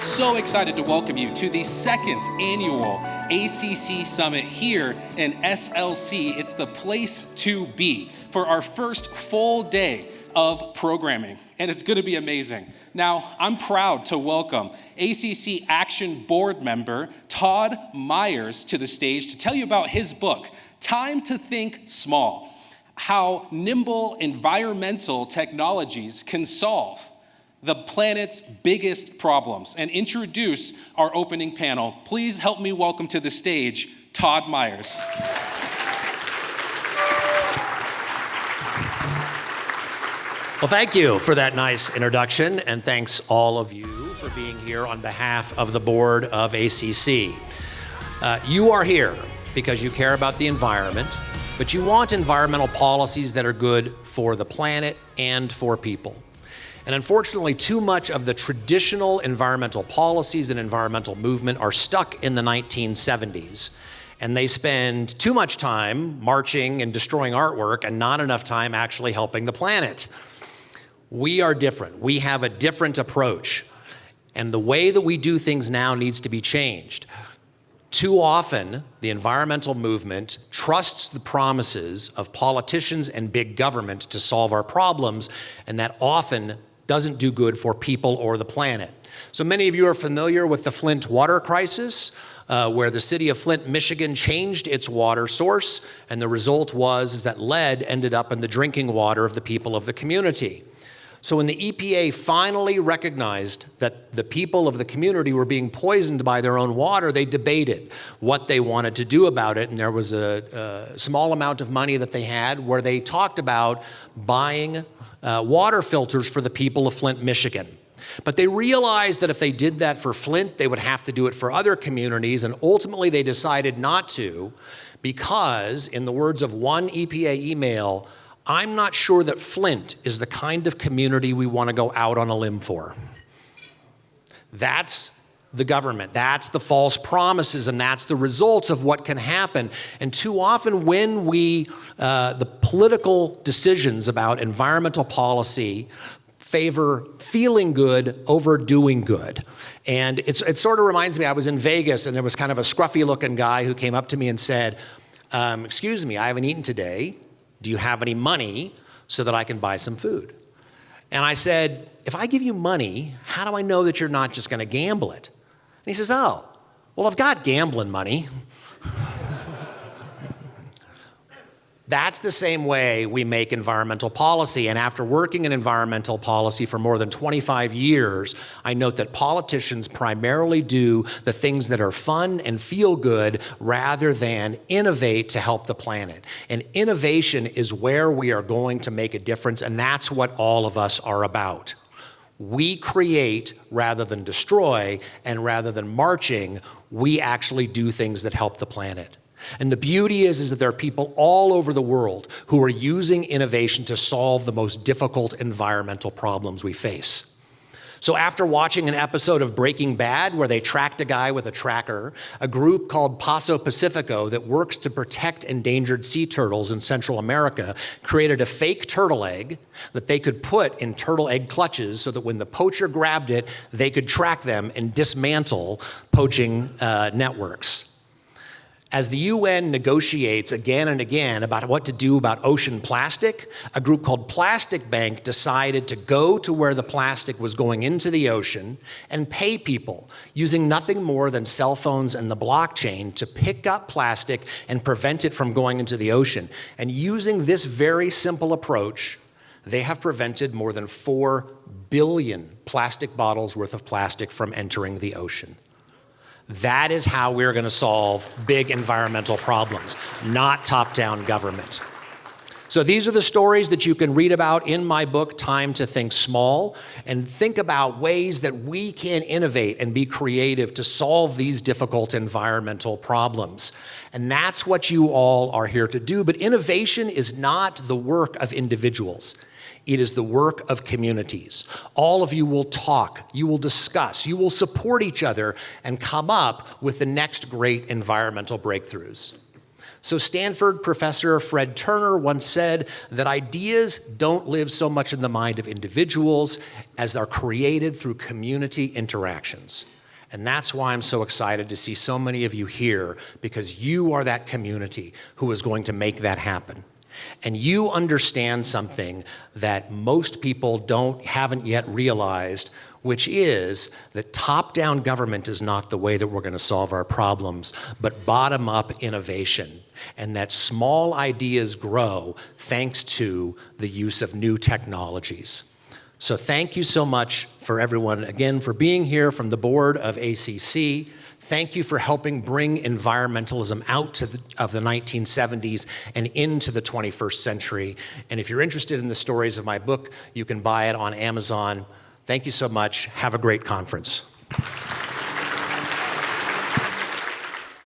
So excited to welcome you to the second annual ACC Summit here in SLC. It's the place to be for our first full day of programming, and it's going to be amazing. Now, I'm proud to welcome ACC Action Board Member Todd Myers to the stage to tell you about his book, Time to Think Small: How Nimble Environmental Technologies Can Solve the planet's biggest problems, and introduce our opening panel. Please help me welcome to the stage Todd Myers. Well, thank you for that nice introduction, and thanks all of you for being here on behalf of the board of ACC. You are here because you care about the environment, but you want environmental policies that are good for the planet and for people. And unfortunately, too much of the traditional environmental policies and environmental movement are stuck in the 1970s. And they spend too much time marching and destroying artwork and not enough time actually helping the planet. We are different. We have a different approach. And the way that we do things now needs to be changed. Too often, the environmental movement trusts the promises of politicians and big government to solve our problems, and that often doesn't do good for people or the planet. So many of you are familiar with the Flint water crisis, where the city of Flint, Michigan changed its water source, and the result was that lead ended up in the drinking water of the people of the community. So when the EPA finally recognized that the people of the community were being poisoned by their own water, they debated what they wanted to do about it. And there was a small amount of money that they had where they talked about buying water filters for the people of Flint, Michigan. But they realized that if they did that for Flint, they would have to do it for other communities. And ultimately, they decided not to because, in the words of one EPA email, "I'm not sure that Flint is the kind of community we want to go out on a limb for." That's the government. That's the false promises, and that's the results of what can happen. And too often when the political decisions about environmental policy favor feeling good over doing good. And it sort of reminds me, I was in Vegas, and there was kind of a scruffy-looking guy who came up to me and said, "Excuse me, I haven't eaten today. Do you have any money so that I can buy some food?" And I said, "If I give you money, how do I know that you're not just going to gamble it?" And he says, "Oh, well, I've got gambling money." That's the same way we make environmental policy. And after working in environmental policy for more than 25 years, I note that politicians primarily do the things that are fun and feel good rather than innovate to help the planet. And innovation is where we are going to make a difference, and that's what all of us are about. We create rather than destroy, and rather than marching, we actually do things that help the planet. And the beauty is that there are people all over the world who are using innovation to solve the most difficult environmental problems we face. So after watching an episode of Breaking Bad where they tracked a guy with a tracker, a group called Paso Pacifico that works to protect endangered sea turtles in Central America created a fake turtle egg that they could put in turtle egg clutches so that when the poacher grabbed it, they could track them and dismantle poaching networks. As the UN negotiates again and again about what to do about ocean plastic, a group called Plastic Bank decided to go to where the plastic was going into the ocean and pay people using nothing more than cell phones and the blockchain to pick up plastic and prevent it from going into the ocean. And using this very simple approach, they have prevented more than 4 billion plastic bottles worth of plastic from entering the ocean. That is how we're going to solve big environmental problems, not top-down government. So these are the stories that you can read about in my book, Time to Think Small, and think about ways that we can innovate and be creative to solve these difficult environmental problems. And that's what you all are here to do. But innovation is not the work of individuals. It is the work of communities. All of you will talk, you will discuss, you will support each other and come up with the next great environmental breakthroughs. So Stanford professor Fred Turner once said that ideas don't live so much in the mind of individuals as are created through community interactions. And that's why I'm so excited to see so many of you here, because you are that community who is going to make that happen. And you understand something that most people haven't yet realized, which is that top-down government is not the way that we're going to solve our problems, but bottom-up innovation. And that small ideas grow thanks to the use of new technologies. So thank you so much for everyone, again, for being here from the board of ACC. Thank you for helping bring environmentalism out of the 1970s and into the 21st century. And if you're interested in the stories of my book, you can buy it on Amazon. Thank you so much. Have a great conference.